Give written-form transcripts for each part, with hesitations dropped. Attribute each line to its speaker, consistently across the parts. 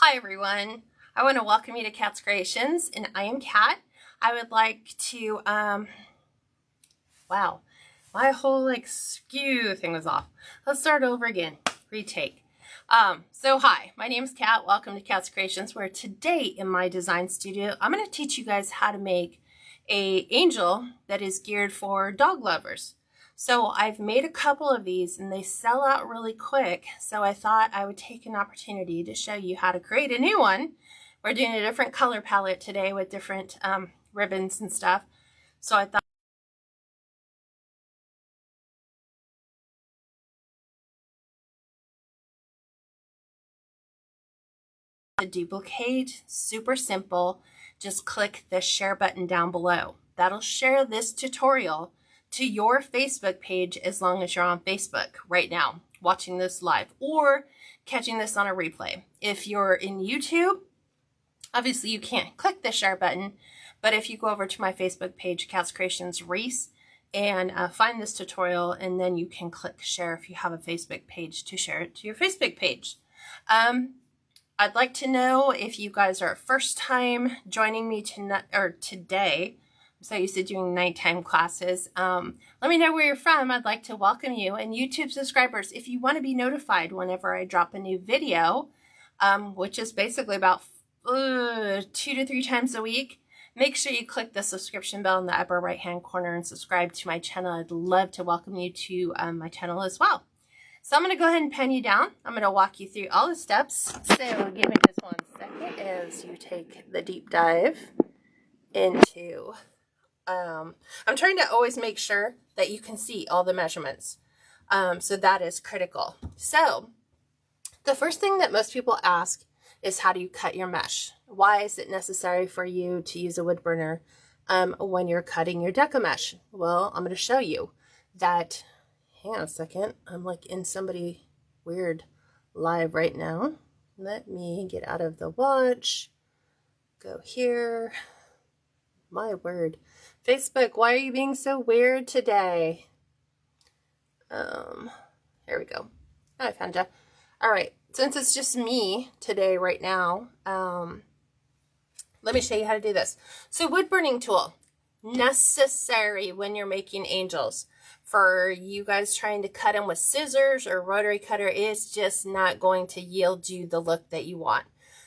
Speaker 1: Hi everyone, I want to welcome you to Kat's Creations, and I am Kat. I would like to, wow, my whole skew thing was off. Let's start over again, retake. Hi, my name is Kat. Welcome to Kat's Creations, where today in my design studio, I'm going to teach you guys how to make an angel that is geared for dog lovers. So I've made a couple of these and they sell out really quick. So I thought I would take an opportunity to show you how to create a new one. We're doing a different color palette today with different ribbons and stuff. So I thought to duplicate, super simple. Just click the share button down below. That'll share this tutorial to your Facebook page as long as you're on Facebook right now, watching this live or catching this on a replay. If you're in YouTube, obviously you can't click the share button, but if you go over to my Facebook page, Kat's Creations Wreath, and find this tutorial, and then you can click share if you have a Facebook page to share it to your Facebook page. I'd like to know if you guys are first time joining me today. I'm so used to doing nighttime classes. Let me know where you're from. I'd like to welcome you. And YouTube subscribers, if you want to be notified whenever I drop a new video, which is basically about 2 to 3 times a week, make sure you click the subscription bell in the upper right hand corner and subscribe to my channel. I'd love to welcome you to my channel as well. So I'm going to go ahead and pen you down. I'm going to walk you through all the steps. So give me just 1 second as you take the deep dive into, I'm trying to always make sure that you can see all the measurements. So that is critical. So the first thing that most people ask is, how do you cut your mesh? Why is it necessary for you to use a wood burner when you're cutting your Deco mesh? Well, I'm going to show you that. Hang on a second. I'm like in somebody weird live right now. Let me get out of the watch. Go here. My word. Facebook, why are you being so weird today? Here we go. Oh, I found you. All right. Since it's just me today right now, let me show you how to do this. So wood burning tool, necessary when you're making angels. For you guys trying to cut them with scissors or rotary cutter, it's just not going to yield you the look that you want.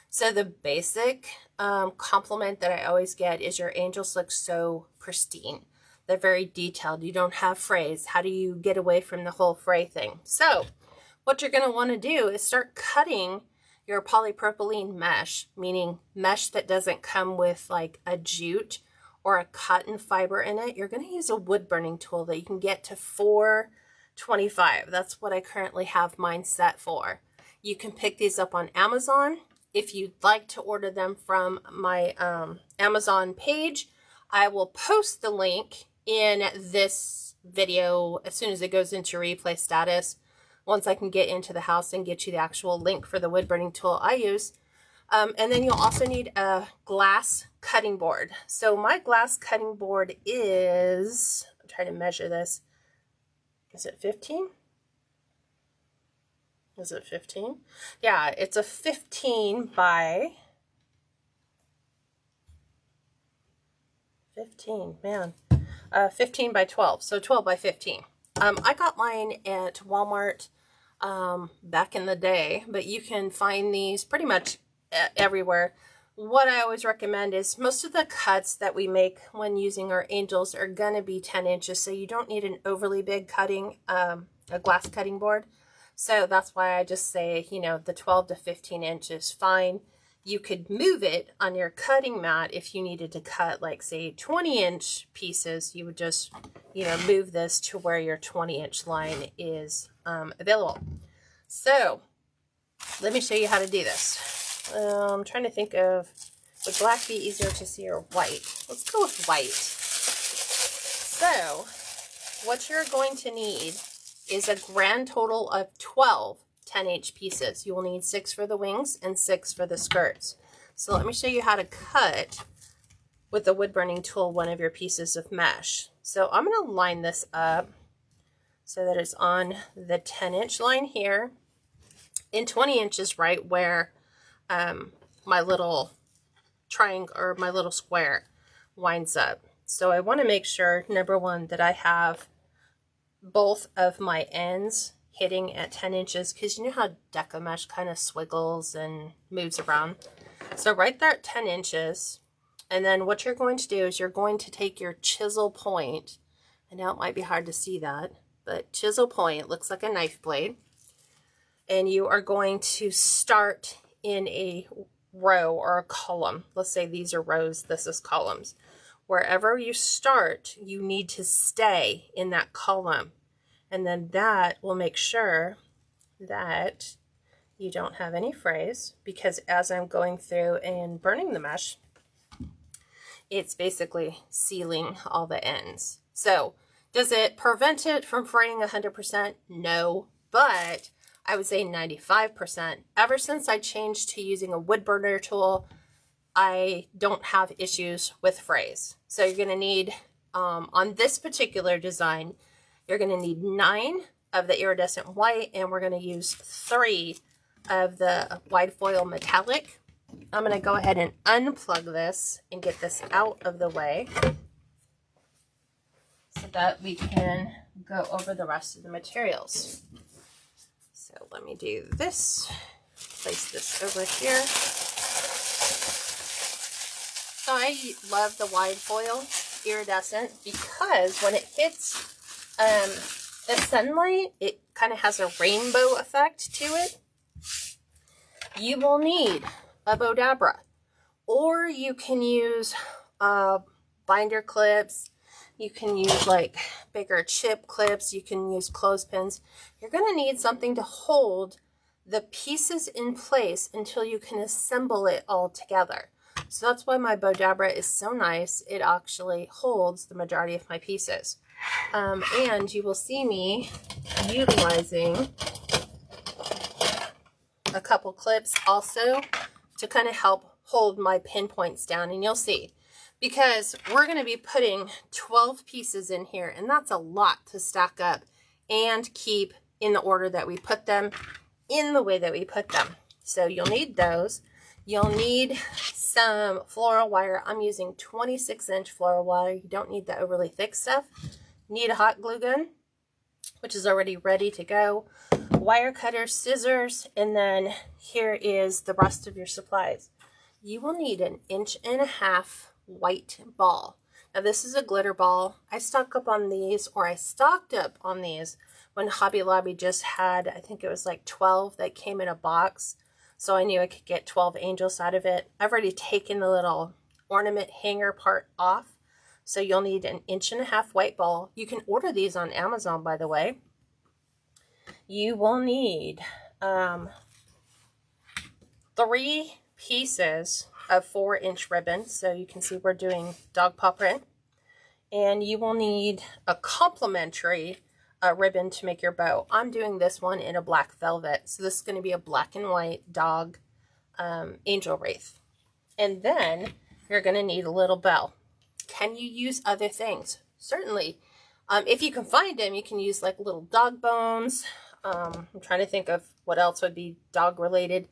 Speaker 1: So the basic compliment that I always get is your angels look so pristine. They're very detailed. You don't have frays. How do you get away from the whole fray thing? So what you're going to want to do is start cutting your polypropylene mesh, meaning mesh that doesn't come with like a jute or a cotton fiber in it. You're going to use a wood burning tool that you can get to 425. That's what I currently have mine set for. You can pick these up on Amazon. If you'd like to order them from my Amazon page, I will post the link in this video as soon as it goes into replay status, once I can get into the house and get you the actual link for the wood burning tool I use. And then you'll also need a glass cutting board. So my glass cutting board is, I'm trying to measure this. Is it 15? Is it 15? Yeah, it's a 15 by 15, man. 15 by 12, so 12 by 15. I got mine at Walmart back in the day, but you can find these pretty much everywhere. What I always recommend is most of the cuts that we make when using our angels are going to be 10 inches, so you don't need an overly big cutting, a glass cutting board. So that's why I just say, you know, the 12 to 15 inches fine. You could move it on your cutting mat if you needed to cut, like, say, 20-inch pieces. You would just, you know, move this to where your 20-inch line is available. So let me show you how to do this. I'm trying to think of, would black be easier to see or white? Let's go with white. So what you're going to need is a grand total of 12 10-inch pieces. You will need 6 for the wings and 6 for the skirts. So let me show you how to cut with the wood burning tool one of your pieces of mesh. So I'm going to line this up so that it's on the 10-inch line here, in 20 inches right where my little triangle or my little square winds up. So I want to make sure, number one, that I have both of my ends hitting at 10 inches, because you know how Deco mesh kind of swiggles and moves around. So right there at 10 inches. And then what you're going to do is you're going to take your chisel point. I know it might be hard to see that, but chisel point looks like a knife blade. And you are going to start in a row or a column. Let's say these are rows, this is columns. Wherever you start, you need to stay in that column. And then that will make sure that you don't have any frays, because as I'm going through and burning the mesh, it's basically sealing all the ends. So does it prevent it from fraying 100%? No, but I would say 95%. Ever since I changed to using a wood burner tool, I don't have issues with frays. So you're going to need, on this particular design, you're going to need 9 of the iridescent white, and we're going to use 3 of the wide foil metallic. I'm going to go ahead and unplug this and get this out of the way so that we can go over the rest of the materials. So let me do this, place this over here. So I love the wide foil iridescent because when it hits the sunlight, it kind of has a rainbow effect to it. You will need a Bodabra, or you can use binder clips. You can use like bigger chip clips. You can use clothespins. You're going to need something to hold the pieces in place until you can assemble it all together. So that's why my Bodabra is so nice. It actually holds the majority of my pieces. And you will see me utilizing a couple clips also to kind of help hold my pinpoints down. And you'll see, because we're going to be putting 12 pieces in here, and that's a lot to stack up and keep in the order that we put them, in the way that we put them. So you'll need those. You'll need some floral wire. I'm using 26-inch floral wire. You don't need the overly thick stuff. Need a hot glue gun, which is already ready to go. Wire cutter, scissors, and then here is the rest of your supplies. You will need an 1.5 inch white ball. Now this is a glitter ball. I stocked up on these when Hobby Lobby just had, I think it was like 12 that came in a box. So I knew I could get 12 angels out of it. I've already taken the little ornament hanger part off. So you'll need an 1.5 inch white ball. You can order these on Amazon, by the way. You will need 3 pieces of 4-inch ribbon. So you can see we're doing dog paw print. And you will need a complementary ribbon to make your bow. I'm doing this one in a black velvet. So this is going to be a black and white dog angel wreath. And then you're going to need a little bell. Can you use other things? Certainly. If you can find them, you can use like little dog bones. I'm trying to think of what else would be dog related.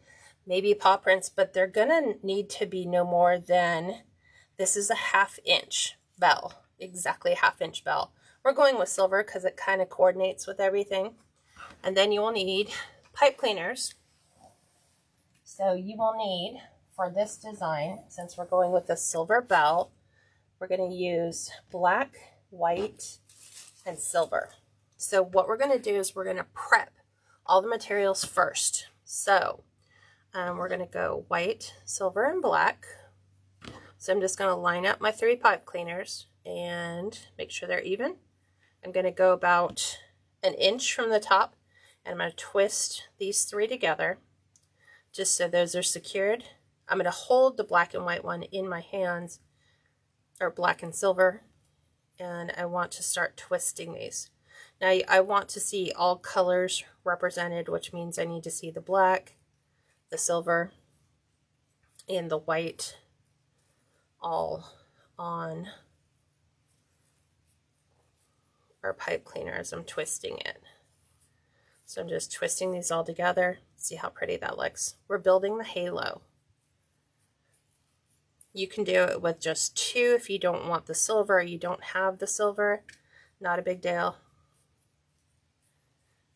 Speaker 1: Maybe paw prints, but they're going to need to be no more than, this is a 1/2 inch bell. Exactly a 1/2 inch bell. We're going with silver because it kind of coordinates with everything. And then you will need pipe cleaners. So you will need, for this design, since we're going with the silver bell, we're going to use black, white, and silver. So what we're going to do is we're going to prep all the materials first. So we're going to go white, silver, and black. So I'm just going to line up my 3 pipe cleaners and make sure they're even. I'm going to go about 1 inch from the top, and I'm going to twist these 3 together just so those are secured. I'm going to hold the black and white one in my hands, or black and silver, and I want to start twisting these. Now I want to see all colors represented, which means I need to see the black, the silver, and the white all on our pipe cleaner as I'm twisting it. So I'm just twisting these all together. See how pretty that looks. We're building the halo. You can do it with just 2 if you don't want the silver or you don't have the silver. Not a big deal.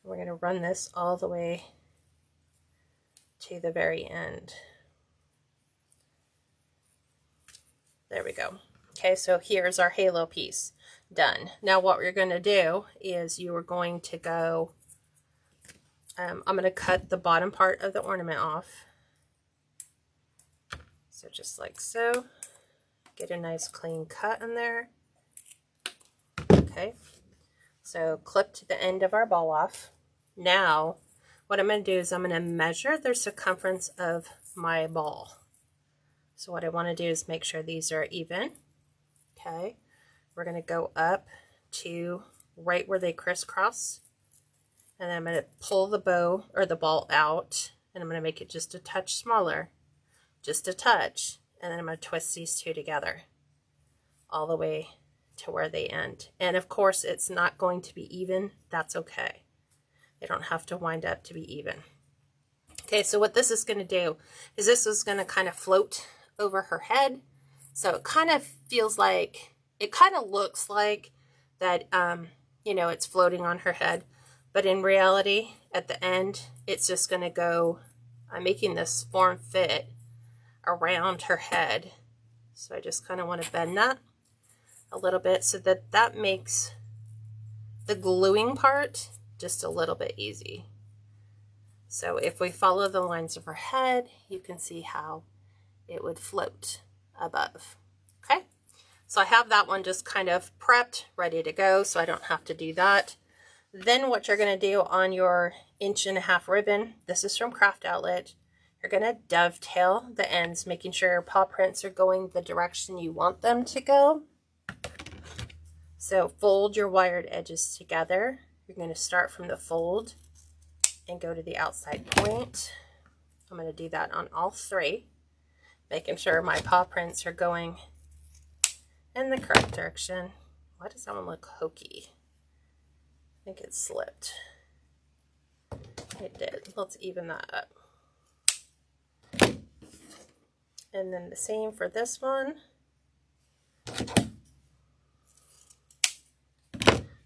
Speaker 1: We're going to run this all the way to the very end. There we go. Okay, so here's our halo piece done. Now what we're going to do is you are going to go, I'm going to cut the bottom part of the ornament off. So just like so. Get a nice clean cut in there. Okay, so clip to the end of our ball off. Now what I'm going to do is I'm going to measure the circumference of my ball. So what I want to do is make sure these are even. Okay, we're going to go up to right where they crisscross, and then I'm going to pull the bow or the ball out, and I'm going to make it just a touch smaller, just a touch, and then I'm going to twist these 2 together all the way to where they end. And of course it's not going to be even. That's okay. They don't have to wind up to be even. Okay, so what this is going to do is this is going to kind of float over her head. So it kind of feels like, it kind of looks like that, you know, it's floating on her head. But in reality, at the end, it's just going to go, I'm making this form fit around her head. So I just kind of want to bend that a little bit so that that makes the gluing part just a little bit easy. So if we follow the lines of her head, you can see how it would float above. Okay, so I have that one just kind of prepped, ready to go, so I don't have to do that. Then what you're going to do on your 1.5" ribbon, this is from Craft Outlet, you're going to dovetail the ends, making sure your paw prints are going the direction you want them to go. So fold your wired edges together. You're going to start from the fold and go to the outside point. I'm going to do that on all 3, making sure my paw prints are going in the correct direction. Why does that one look hokey? I think it slipped. It did. Let's even that up. And then the same for this one.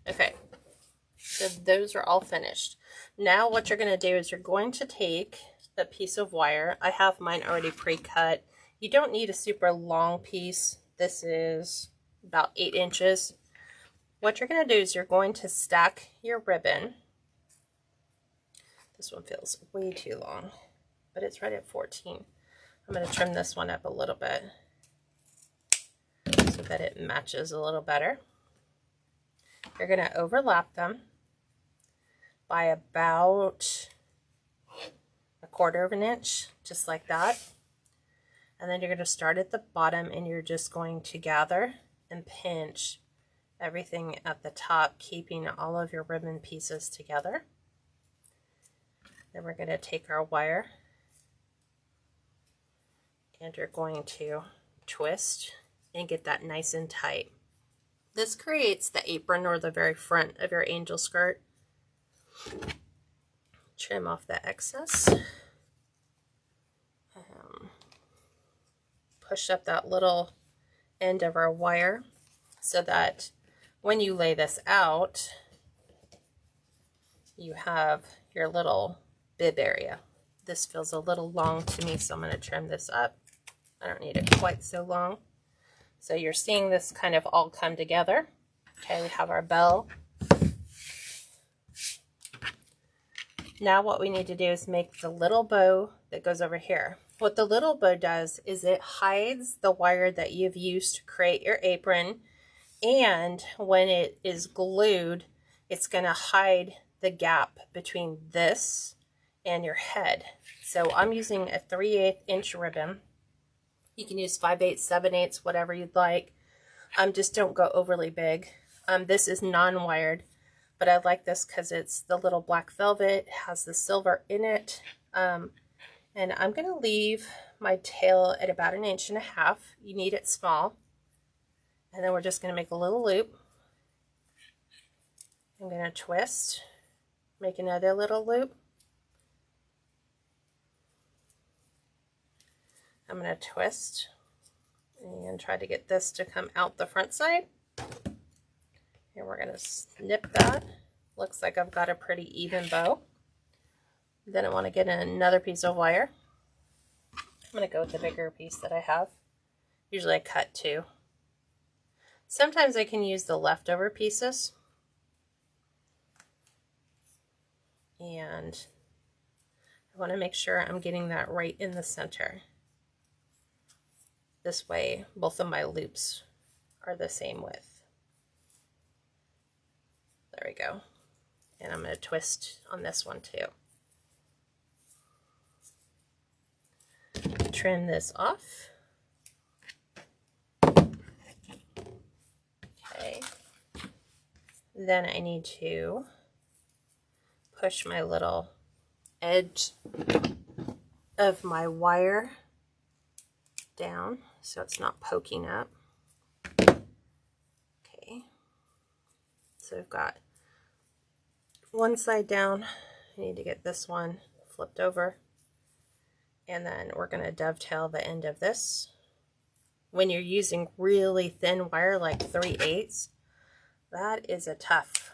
Speaker 1: Okay, so those are all finished. Now what you're going to do is you're going to take a piece of wire. I have mine already pre-cut. You don't need a super long piece. This is about 8 inches. What you're going to do is you're going to stack your ribbon. This one feels way too long, but it's right at 14. I'm going to trim this one up a little bit so that it matches a little better. You're going to overlap them by about 1/4 of an inch, just like that. And then you're going to start at the bottom and you're just going to gather and pinch everything at the top, keeping all of your ribbon pieces together. Then we're going to take our wire and you're going to twist and get that nice and tight. This creates the apron or the very front of your angel skirt. Trim off the excess. Push up that little end of our wire so that when you lay this out, you have your little bib area. This feels a little long to me, so I'm going to trim this up. I don't need it quite so long. So you're seeing this kind of all come together. Okay, we have our bell. Now what we need to do is make the little bow that goes over here. What the little bow does is it hides the wire that you've used to create your apron, and when it is glued, it's going to hide the gap between this and your head. So I'm using a 3/8 inch ribbon. You can use 5/8, 7/8, whatever you'd like. Just don't go overly big. This is non-wired, but I like this because it's the little black velvet, has the silver in it. And I'm going to leave my tail at about 1.5 inches. You need it small. And then we're just going to make a little loop. I'm going to twist, make another little loop. I'm going to twist and try to get this to come out the front side. And we're going to snip that. Looks like I've got a pretty even bow. Then I want to get another piece of wire. I'm going to go with the bigger piece that I have. Usually I cut 2. Sometimes I can use the leftover pieces. And I want to make sure I'm getting that right in the center. This way, both of my loops are the same width. There we go. And I'm going to twist on this one too. Trim this off. Okay. Then I need to push my little edge of my wire down so it's not poking up. Okay. So I've got one side down. I need to get this one flipped over. And then we're going to dovetail the end of this. When you're using really thin wire like 3/8, that is a tough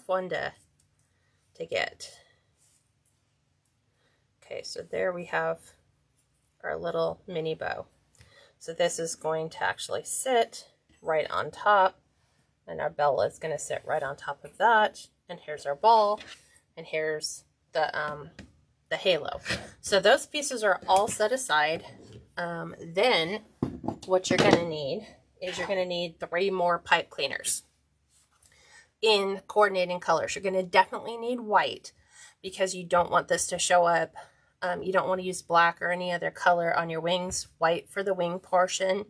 Speaker 1: one to get. Okay, so there we have our little mini bow. So this is going to actually sit right on top, and our bell is going to sit right on top of that. And here's our ball, and here's the halo. So those pieces are all set aside. Then what you're going to need is you're going to need 3 more pipe cleaners in coordinating colors. You're going to definitely need white because you don't want this to show up. You don't want to use black or any other color on your wings. White for the wing portion.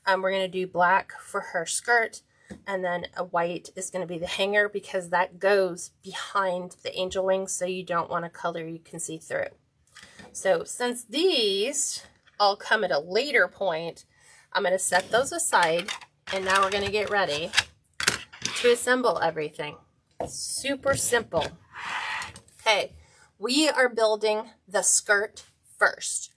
Speaker 1: We're going to do black for her skirt, and then a white is going to be the hanger because that goes behind the angel wings, so you don't want a color you can see through. So since these all come at a later point, I'm going to set those aside, and now we're going to get ready to assemble everything. Super simple. Okay, we are building the skirt first.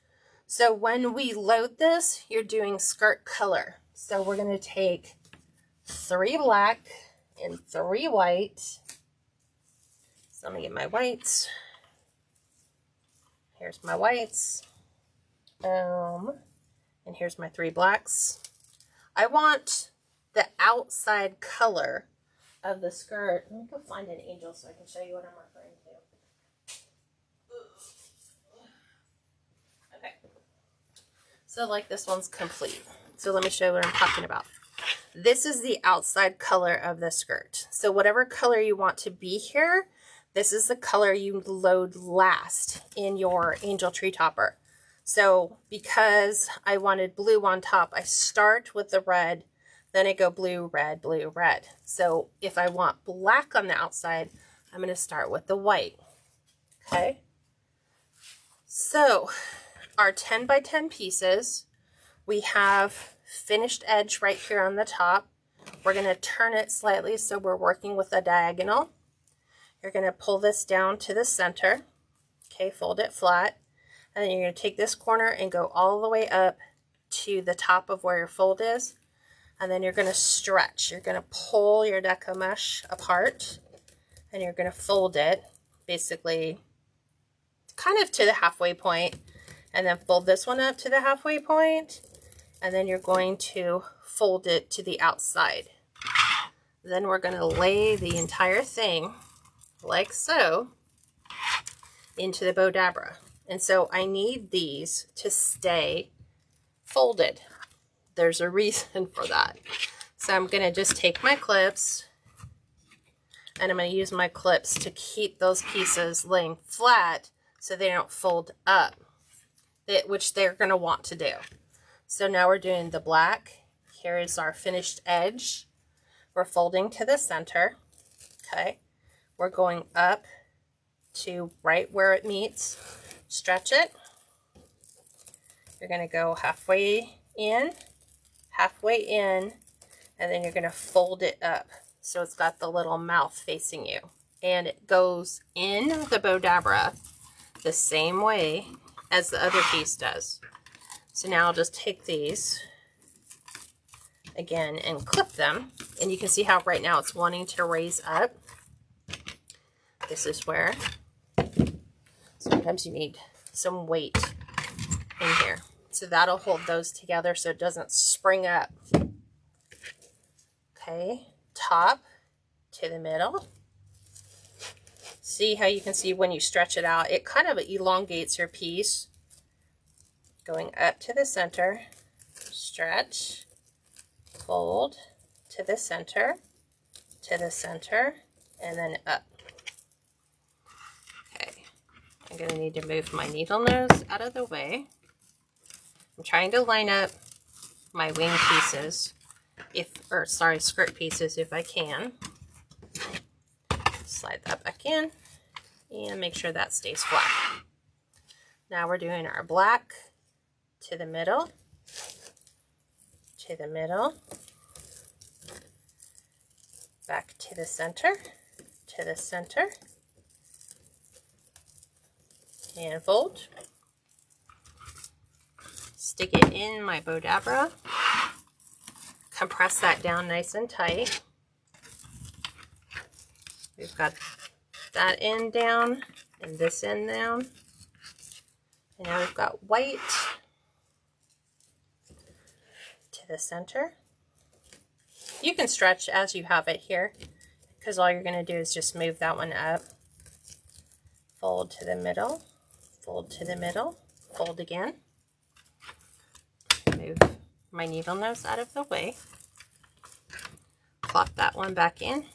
Speaker 1: So when we load this, you're doing skirt color. So we're going to take 3 black and 3 white. So let me get my whites. Here's my whites. And here's my 3 blacks. I want the outside color of the skirt. Let me go find an angel so I can show you what I'm referring to. Okay. So like this one's complete. So let me show you what I'm talking about. This is the outside color of the skirt. So whatever color you want to be here, this is the color you load last in your angel tree topper. So because I wanted blue on top, I start with the red, then I go blue, red, blue, red. So if I want black on the outside, I'm going to start with the white. Okay. So our 10 by 10 pieces, we have finished edge right here on the top. We're going to turn it slightly so we're working with a diagonal. You're going to pull this down to the center. Okay, fold it flat. And then you're going to take this corner and go all the way up to the top of where your fold is. And then you're going to stretch. You're going to pull your Deco mesh apart. And you're going to fold it basically kind of to the halfway point. And then fold this one up to the halfway point. And then you're going to fold it to the outside. Then we're going to lay the entire thing like so into the bow dabra. And so I need these to stay folded. There's a reason for that. So I'm going to just take my clips, and I'm going to use my clips to keep those pieces laying flat so they don't fold up, which they're going to want to do. So now we're doing the black. Here is our finished edge. We're folding to the center. Okay. We're going up to right where it meets. Stretch it. You're going to go halfway in, and then you're going to fold it up so it's got the little mouth facing you. And it goes in the bow dabra the same way as the other piece does. So now I'll just take these again and clip them, and you can see how right now it's wanting to raise up. This is where sometimes you need some weight in here. So that'll hold those together so it doesn't spring up. Okay, top to the middle. See how you can see when you stretch it out, it kind of elongates your piece. Going up to the center, stretch, fold to the center, and then up. Okay, I'm going to need to move my needle nose out of the way. I'm trying to line up my wing pieces, skirt pieces if I can. Slide that back in and make sure that stays flat. Now we're doing our black to the middle, back to the center, and fold. Stick it in my Bodabra. Compress that down nice and tight. We've got that end down and this end down. And now we've got white to the center. You can stretch as you have it here, because all you're going to do is just move that one up. Fold to the middle, fold to the middle, fold again. Move my needle nose out of the way. Plop that one back in.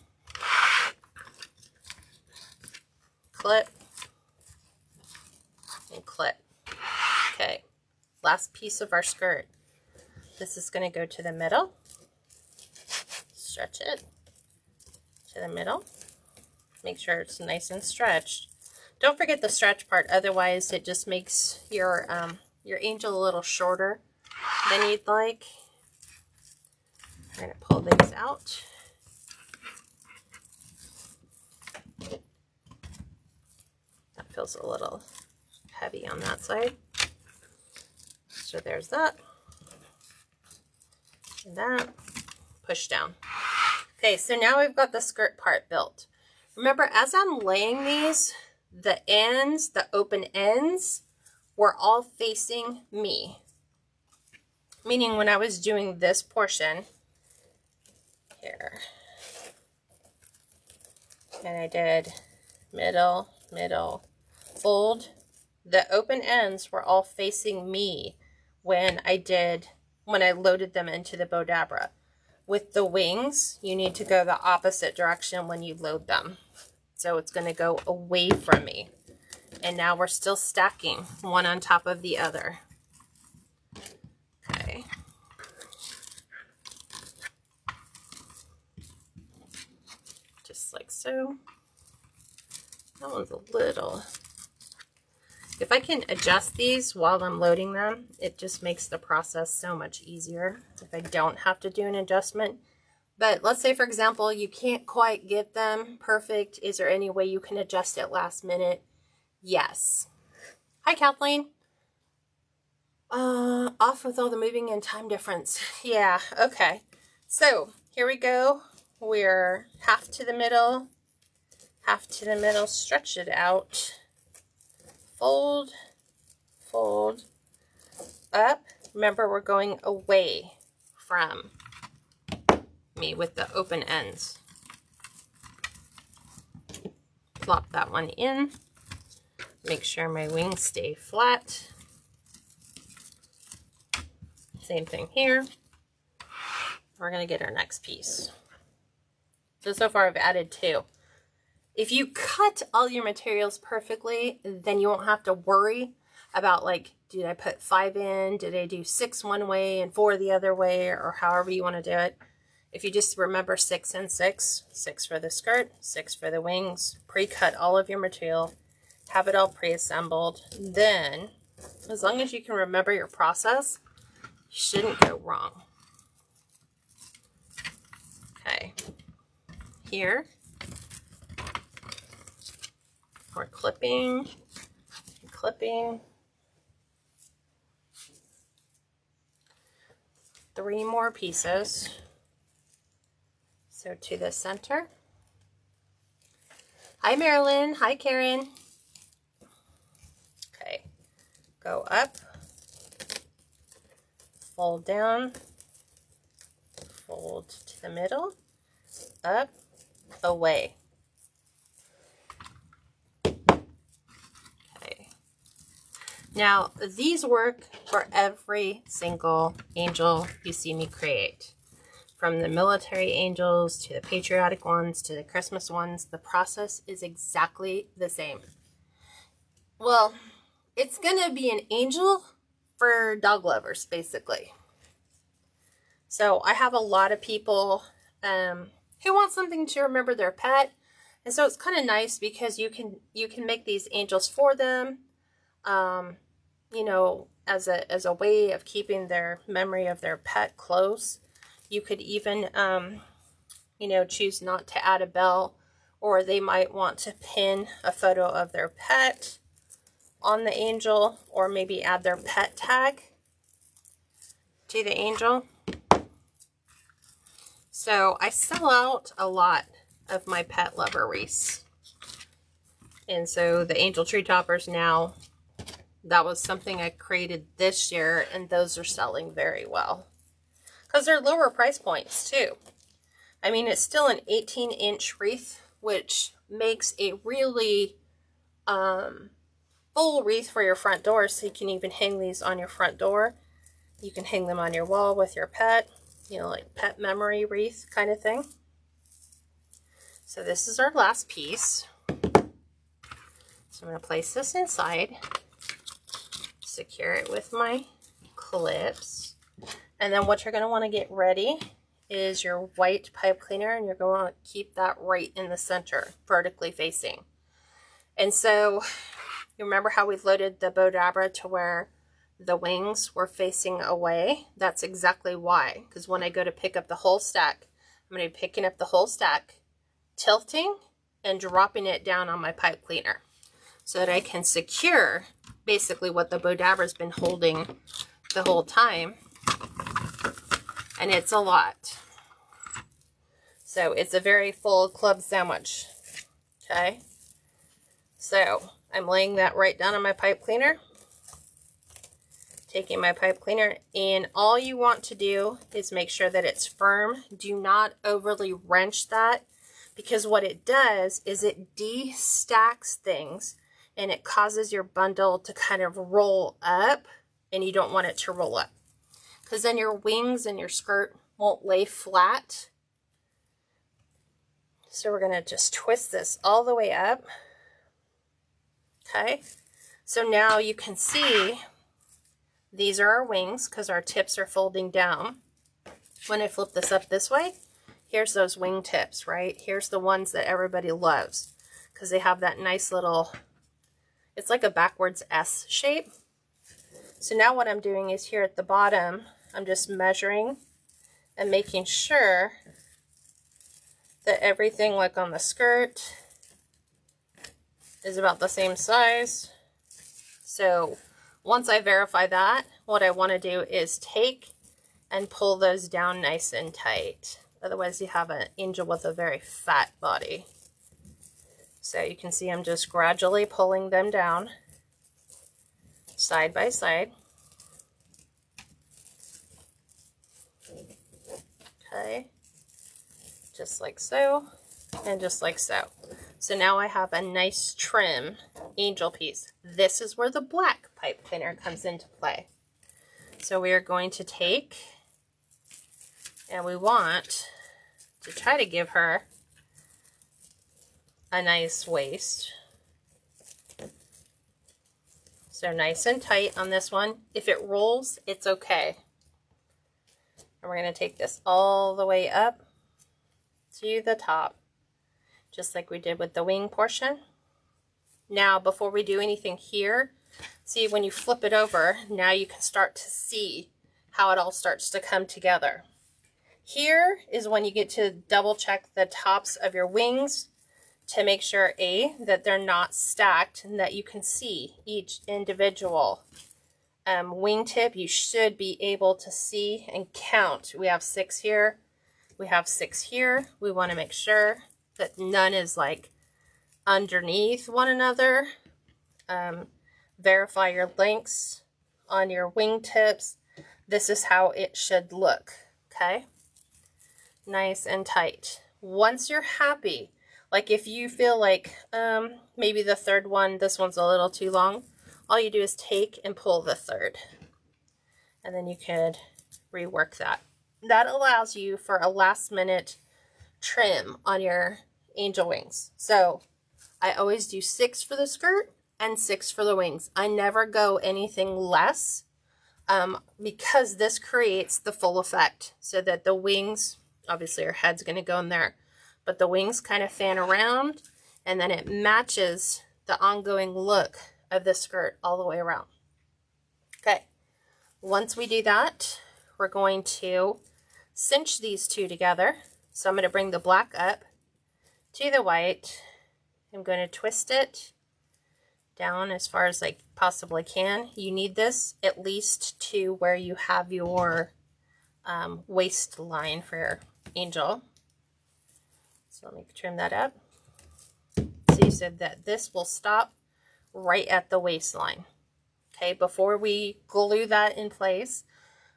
Speaker 1: Clip and clip. Okay, last piece of our skirt. This is going to go to the middle. Stretch it to the middle. Make sure it's nice and stretched. Don't forget the stretch part, otherwise it just makes your angel a little shorter than you'd like. I'm going to pull these out. That feels a little heavy on that side. So there's that. And that. Push down. Okay, so now we've got the skirt part built. Remember, as I'm laying these, the ends, the open ends, were all facing me. Meaning when I was doing this portion here, and I did middle, middle, fold, the open ends were all facing me when I loaded them into the Bodabra. With the wings, you need to go the opposite direction when you load them. So it's going to go away from me. And now we're still stacking one on top of the other. Okay. Just like so. That one's a little... If I can adjust these while I'm loading them, it just makes the process so much easier if I don't have to do an adjustment. But let's say, for example, you can't quite get them perfect. Is there any way you can adjust it last minute? Yes. Hi, Kathleen. Off with all the moving and time difference. Yeah, okay. So here we go. We're half to the middle, stretch it out. Fold, fold, up. Remember, we're going away from me with the open ends. Plop that one in. Make sure my wings stay flat. Same thing here. We're going to get our next piece. So far I've added 2. If you cut all your materials perfectly, then you won't have to worry about, like, did I put 5 in? Did I do 6 one way and 4 the other way, or however you want to do it? If you just remember 6 and 6, 6 for the skirt, 6 for the wings, pre-cut all of your material, have it all pre-assembled, then as long as you can remember your process, you shouldn't go wrong. Okay, here we're clipping, clipping, 3 more pieces. So to the center. Hi, Marilyn. Hi, Karen. Okay. Go up. Fold down. Fold to the middle. Up. Away. Okay. Now, these work for every single angel you see me create. From the military angels to the patriotic ones to the Christmas ones, the process is exactly the same. Well, it's going to be an angel for dog lovers, basically. So I have a lot of people who want something to remember their pet. And so it's kind of nice because you can make these angels for them, you know, as a way of keeping their memory of their pet close. You could even, you know, choose not to add a bell, or they might want to pin a photo of their pet on the angel, or maybe add their pet tag to the angel. So I sell out a lot of my pet lover wreaths. And so the angel tree toppers now, that was something I created this year, and those are selling very well. Because they're lower price points too. I mean, it's still an 18-inch wreath, which makes a really full wreath for your front door. So you can even hang these on your front door. You can hang them on your wall with your pet, you know, like pet memory wreath kind of thing. So this is our last piece. So I'm going to place this inside, secure it with my clips. And then what you're going to want to get ready is your white pipe cleaner, and you're going to want to keep that right in the center, vertically facing. And so you remember how we loaded the Bodabra to where the wings were facing away? That's exactly why. Because when I go to pick up the whole stack, I'm going to be picking up the whole stack, tilting, and dropping it down on my pipe cleaner so that I can secure basically what the Bodabra's been holding the whole time. And it's a lot. So it's a very full club sandwich. Okay. So I'm laying that right down on my pipe cleaner. Taking my pipe cleaner, and all you want to do is make sure that it's firm. Do not overly wrench that, because what it does is it de-stacks things and it causes your bundle to kind of roll up, and you don't want it to roll up. Because then your wings and your skirt won't lay flat. So we're going to just twist this all the way up. Okay. So now you can see these are our wings because our tips are folding down. When I flip this up this way, here's those wing tips, right? Here's the ones that everybody loves because they have that nice little, it's like a backwards S shape. So now what I'm doing is here at the bottom, I'm just measuring and making sure that everything, like on the skirt, is about the same size. So once I verify that, what I want to do is take and pull those down nice and tight. Otherwise you have an angel with a very fat body. So you can see I'm just gradually pulling them down side by side. Okay, just like so, and just like so. So now I have a nice trim angel piece. This is where the black pipe cleaner comes into play. So we are going to take, and we want to try to give her a nice waist. So nice and tight on this one. If it rolls, it's okay. And we're going to take this all the way up to the top, just like we did with the wing portion. Now, before we do anything here, see when you flip it over, now you can start to see how it all starts to come together. Here is when you get to double check the tops of your wings to make sure, A, that they're not stacked and that you can see each individual wingtip, you should be able to see and count. We have 6 here. We have 6 here. We want to make sure that none is like underneath one another. Verify your links on your wingtips. This is how it should look, okay? Nice and tight. Once you're happy, like if you feel like maybe the third one, this one's a little too long, all you do is take and pull the third. And then you could rework that. That allows you for a last minute trim on your angel wings. So I always do 6 for the skirt and 6 for the wings. I never go anything less because this creates the full effect so that the wings, obviously our head's going to go in there, but the wings kind of fan around and then it matches the ongoing look of the skirt all the way around. Okay, once we do that, we're going to cinch these two together. So I'm going to bring the black up to the white. I'm going to twist it down as far as I possibly can. You need this at least to where you have your waistline for your angel. So let me trim that up. See, so that this will stop right at the waistline. Okay, before we glue that in place,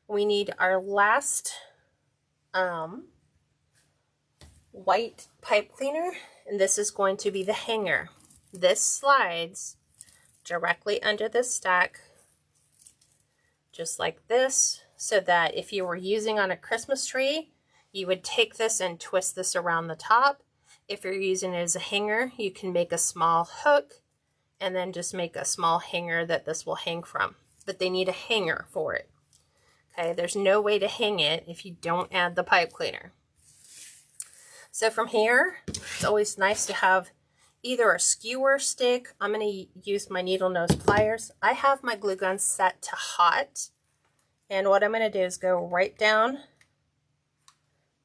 Speaker 1: we need our last white pipe cleaner, and this is going to be the hanger. This slides directly under the stack, just like this, so that if you were using on a Christmas tree, you would take this and twist this around the top. If you're using it as a hanger, you can make a small hook and then just make a small hanger that this will hang from. But they need a hanger for it. Okay, there's no way to hang it if you don't add the pipe cleaner. So from here, it's always nice to have either a skewer stick. I'm going to use my needle nose pliers. I have my glue gun set to hot. And what I'm going to do is go right down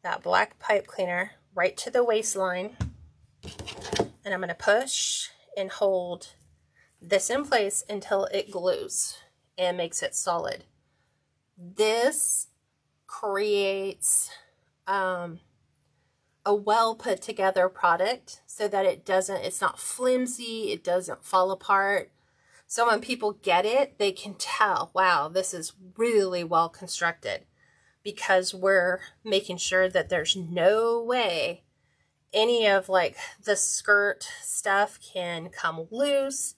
Speaker 1: that black pipe cleaner right to the waistline. And I'm going to push and hold this in place until it glues and makes it solid. This creates a well put together product so that it's not flimsy, it doesn't fall apart. So when people get it, they can tell, wow, this is really well constructed, because we're making sure that there's no way any of like the skirt stuff can come loose.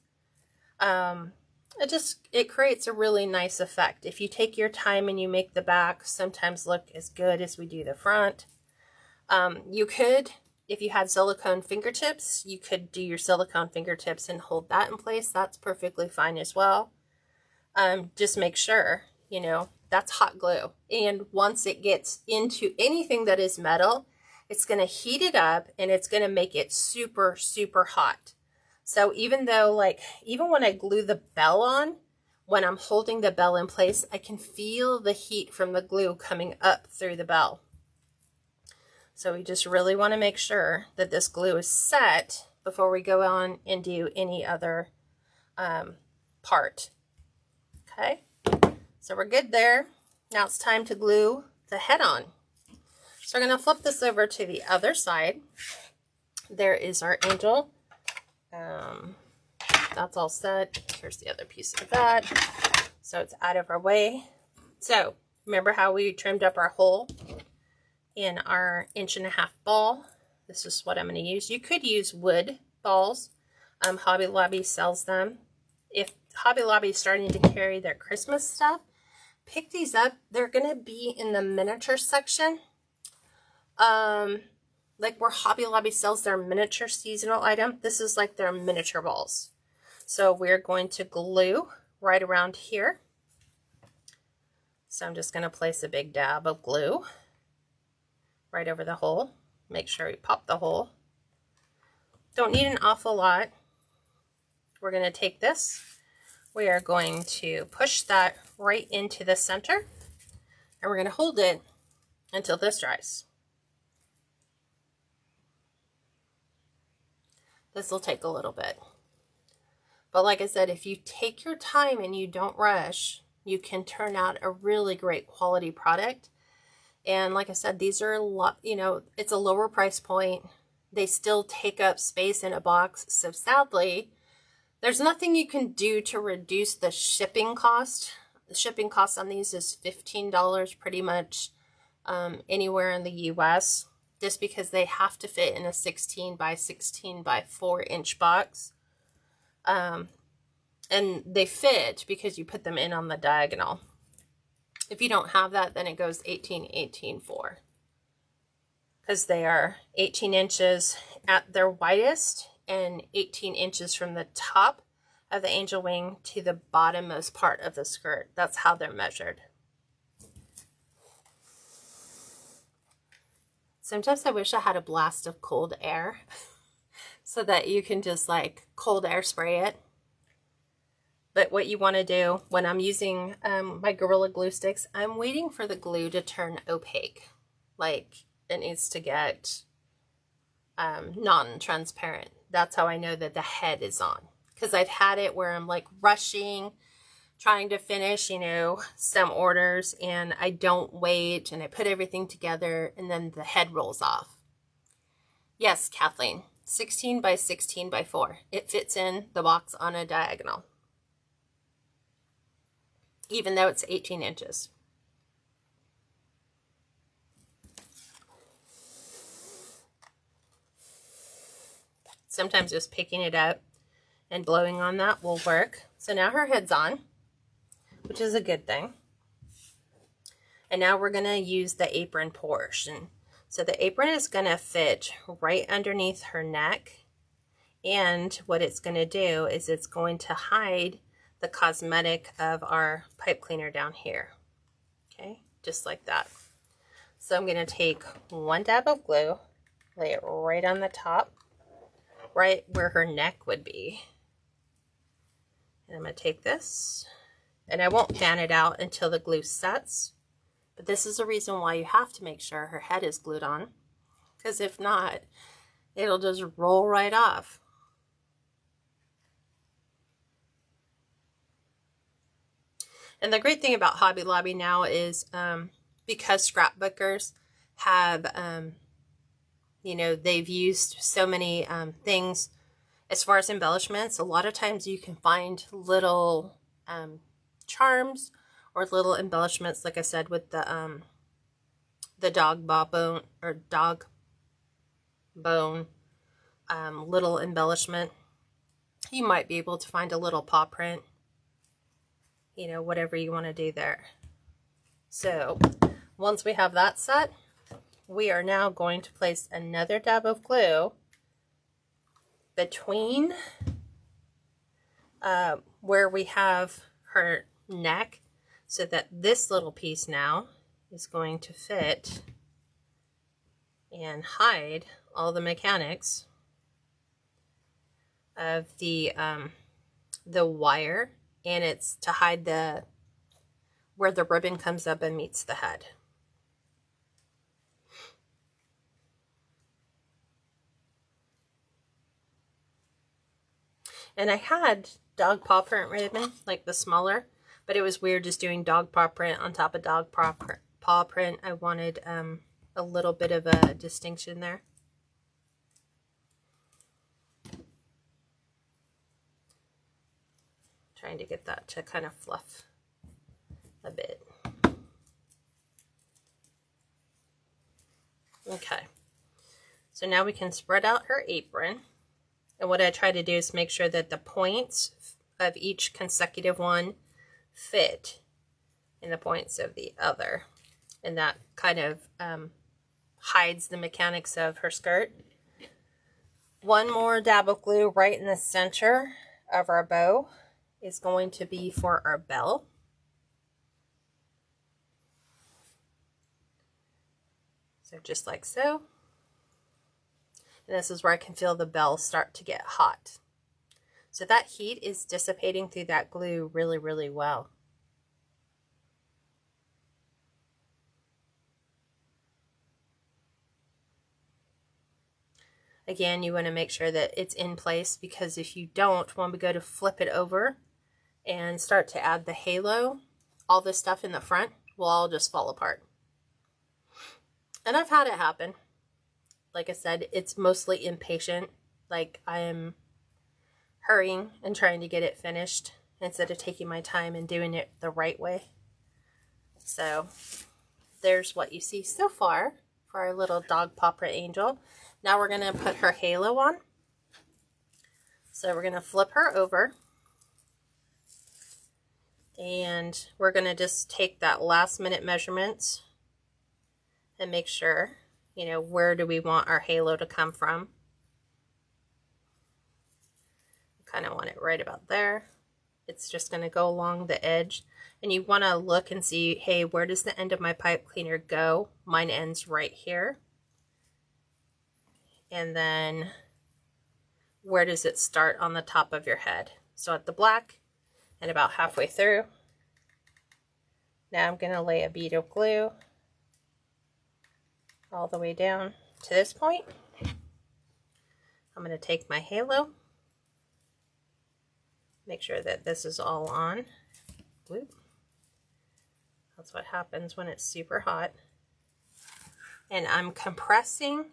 Speaker 1: It creates a really nice effect. If you take your time and you make the back sometimes look as good as we do the front. You could, if you had silicone fingertips, you could do your silicone fingertips and hold that in place. That's perfectly fine as well. Just make sure, you know, that's hot glue. And once it gets into anything that is metal, it's going to heat it up and it's going to make it super, super hot. So even though, like, even when I glue the bell on, when I'm holding the bell in place, I can feel the heat from the glue coming up through the bell. So we just really want to make sure that this glue is set before we go on and do any other part. Okay, so we're good there. Now it's time to glue the head on. So we're going to flip this over to the other side. There is our angel. That's all set. Here's the other piece of that. So it's out of our way. So remember how we trimmed up our hole in our 1.5-inch ball? This is what I'm going to use. You could use wood balls. Hobby Lobby sells them. If Hobby Lobby is starting to carry their Christmas stuff, pick these up. They're going to be in the miniature section. Like where Hobby Lobby sells their miniature seasonal item, this is like their miniature balls. So we're going to glue right around here. So I'm just going to place a big dab of glue right over the hole. Make sure we pop the hole. Don't need an awful lot. We're going to take this. We are going to push that right into the center. And we're going to hold it until this dries. This will take a little bit. But like I said, if you take your time and you don't rush, you can turn out a really great quality product. And like I said, these are a lot, you know, it's a lower price point. They still take up space in a box. So sadly, there's nothing you can do to reduce the shipping cost. The shipping cost on these is $15 pretty much anywhere in the US, just because they have to fit in a 16 by 16 by 4 inch box. And they fit because you put them in on the diagonal. If you don't have that, then it goes 18, 18, 4. Because they are 18 inches at their widest and 18 inches from the top of the angel wing to the bottommost part of the skirt. That's how they're measured. Sometimes I wish I had a blast of cold air so that you can just like cold air spray it. But what you want to do when I'm using my Gorilla Glue sticks, I'm waiting for the glue to turn opaque. Like it needs to get non-transparent. That's how I know that the head is on. Because I've had it where I'm like rushing, trying to finish, you know, some orders, and I don't wait, and I put everything together, and then the head rolls off. Yes, Kathleen, 16 by 16 by 4. It fits in the box on a diagonal, even though it's 18 inches. Sometimes just picking it up and blowing on that will work. So now her head's on, which is a good thing. And now we're going to use the apron portion. So the apron is going to fit right underneath her neck. And what it's going to do is it's going to hide the cosmetic of our pipe cleaner down here. Okay, just like that. So I'm going to take one dab of glue, lay it right on the top, right where her neck would be. And I'm going to take this, and I won't fan it out until the glue sets. But this is a reason why you have to make sure her head is glued on, because if not, it'll just roll right off. And the great thing about Hobby Lobby now is because scrapbookers have, you know, they've used so many things as far as embellishments. A lot of times you can find little charms or little embellishments, like I said, with the dog bone or dog bone little embellishment. You might be able to find a little paw print, you know, whatever you want to do there. So once we have that set, we are now going to place another dab of glue between where we have her neck, so that this little piece now is going to fit and hide all the mechanics of the wire, and it's to hide the where the ribbon comes up and meets the head. And I had dog paw print ribbon, like the smaller, but it was weird just doing dog paw print on top of dog paw print. I wanted a little bit of a distinction there. Trying to get that to kind of fluff a bit. Okay, so now we can spread out her apron. And what I try to do is make sure that the points of each consecutive one fit in the points of the other. And that kind of hides the mechanics of her skirt. One more dab of glue right in the center of our bow is going to be for our bell. So just like so. And this is where I can feel the bell start to get hot. So that heat is dissipating through that glue really, really well. Again, you want to make sure that it's in place, because if you don't, when we go to flip it over and start to add the halo, all this stuff in the front will all just fall apart. And I've had it happen. Like I said, it's mostly impatient. Like I am hurrying and trying to get it finished instead of taking my time and doing it the right way. So there's what you see so far for our little dog paw print angel. Now we're going to put her halo on. So we're going to flip her over. And we're going to just take that last minute measurements and make sure, you know, where do we want our halo to come from. Kind of want it right about there. It's just going to go along the edge. And you want to look and see, hey, where does the end of my pipe cleaner go? Mine ends right here. And then where does it start on the top of your head? So at the black and about halfway through. Now I'm going to lay a bead of glue all the way down to this point. I'm going to take my halo, make sure that this is all on. Whoop. That's what happens when it's super hot. And I'm compressing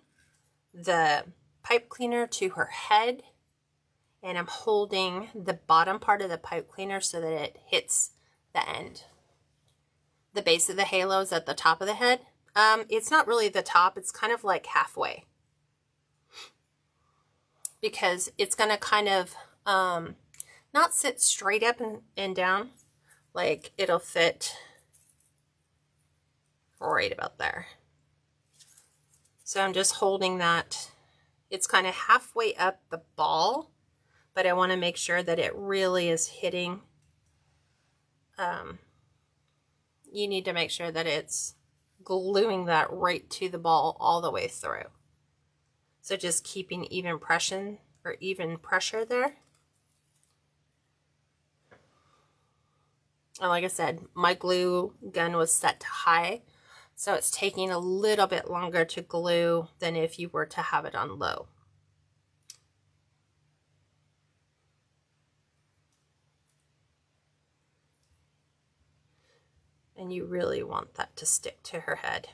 Speaker 1: the pipe cleaner to her head, and I'm holding the bottom part of the pipe cleaner so that it hits the end. The base of the halo is at the top of the head. It's not really the top, it's kind of like halfway. Because it's going to kind of not sit straight up and down. Like it'll fit right about there. So I'm just holding that. It's kind of halfway up the ball, but I want to make sure that it really is hitting. You need to make sure that it's gluing that right to the ball all the way through. So just keeping even pressure there. And like I said, my glue gun was set to high, so it's taking a little bit longer to glue than if you were to have it on low. And you really want that to stick to her head.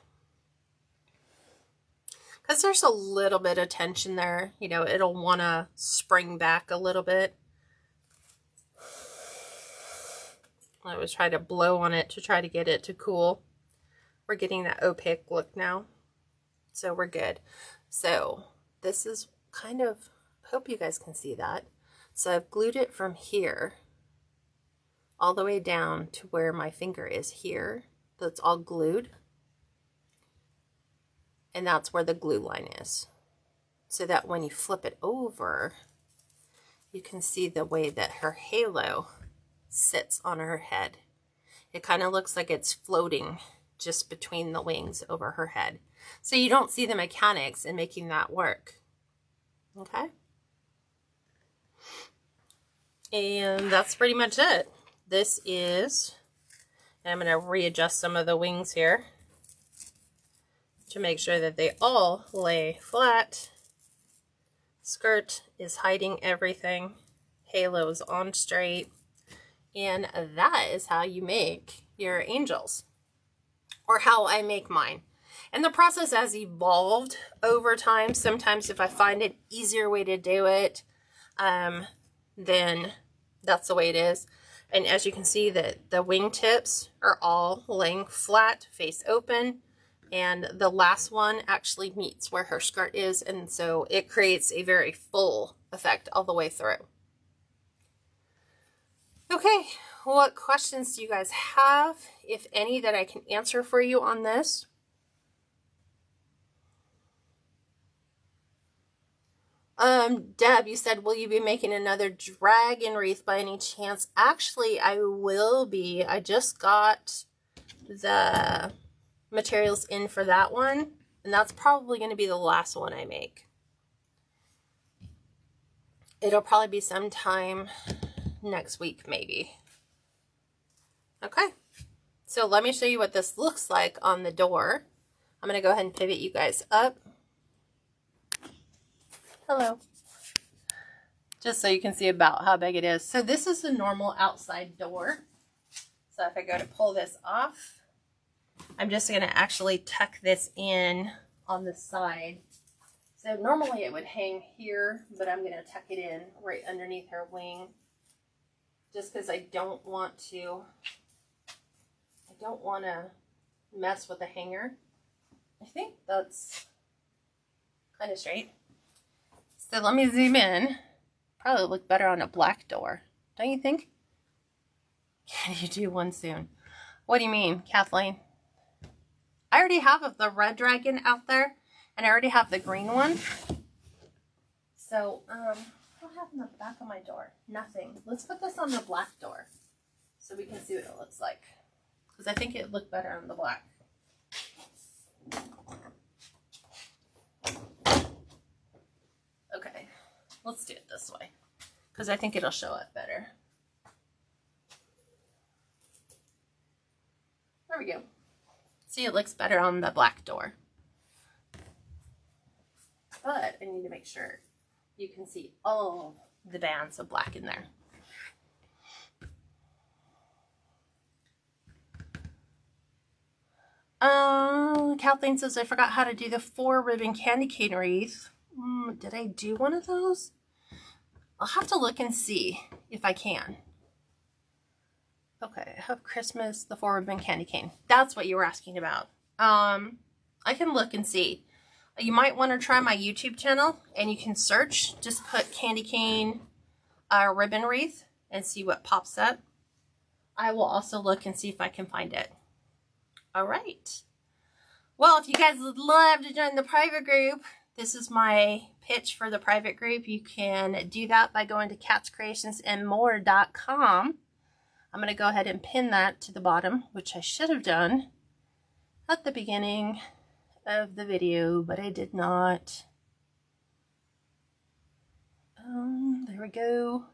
Speaker 1: Because there's a little bit of tension there. You know, it'll want to spring back a little bit. I was trying to blow on it to try to get it to cool. We're getting that opaque look now. So we're good. So this is kind of, hope you guys can see that. So I've glued it from here all the way down to where my finger is here. That's all glued. And that's where the glue line is. So that when you flip it over, you can see the way that her halo sits on her head. It kind of looks like it's floating just between the wings over her head. So you don't see the mechanics in making that work. Okay? And that's pretty much it. This is, I'm going to readjust some of the wings here to make sure that they all lay flat. Skirt is hiding everything. Halo is on straight. And that is how you make your angels, or how I make mine. And the process has evolved over time. Sometimes if I find an easier way to do it, then that's the way it is. And as you can see, that the wing tips are all laying flat, face open, and the last one actually meets where her skirt is, and so it creates a very full effect all the way through. Okay, what questions do you guys have, if any, that I can answer for you on this? Deb, you said, will you be making another dragon wreath by any chance? Actually, I will be. I just got the materials in for that one, and that's probably going to be the last one I make. It'll probably be sometime next week, maybe. Okay, so let me show you what this looks like on the door. I'm going to go ahead and pivot you guys up. Hello. Just so you can see about how big it is. So this is the normal outside door. So if I go to pull this off, I'm just going to actually tuck this in on the side. So normally it would hang here, but I'm going to tuck it in right underneath her wing, just because I don't want to mess with the hanger. I think that's kind of straight. So let me zoom in. Probably look better on a black door, don't you think? Can you do one soon? What do you mean, Kathleen? I already have the red dragon out there, and I already have the green one. So, what do I have in the back of my door? Nothing. Let's put this on the black door so we can see what it looks like. Because I think it looked better on the black. Okay, let's do it this way because I think it'll show up better. There we go. See, it looks better on the black door. But I need to make sure you can see all the bands of black in there. Kathleen says, I forgot how to do the 4-ribbon candy cane wreath. Did I do one of those? I'll have to look and see if I can. Okay, I have Christmas, the 4-ribbon candy cane. That's what you were asking about. I can look and see. You might want to try my YouTube channel, and you can search. Just put candy cane ribbon wreath and see what pops up. I will also look and see if I can find it. All right. Well, if you guys would love to join the private group, this is my pitch for the private group. You can do that by going to catscreationsandmore.com. I'm going to go ahead and pin that to the bottom, which I should have done at the beginning of the video, but I did not. There we go.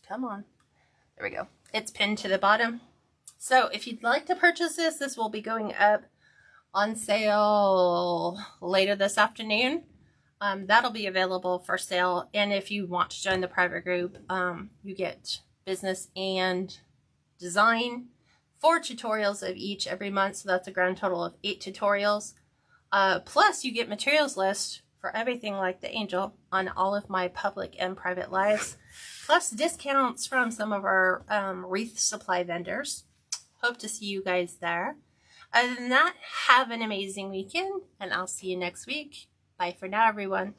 Speaker 1: Come on. There we go. It's pinned to the bottom. So if you'd like to purchase this, this will be going up on sale later this afternoon. That'll be available for sale. And if you want to join the private group, you get business and design, 4 tutorials of each every month. So that's a grand total of 8 tutorials. Plus you get materials list for everything like the angel on all of my public and private lives. Plus discounts from some of our wreath supply vendors. Hope to see you guys there. Other than that, have an amazing weekend, and I'll see you next week. Bye for now, everyone.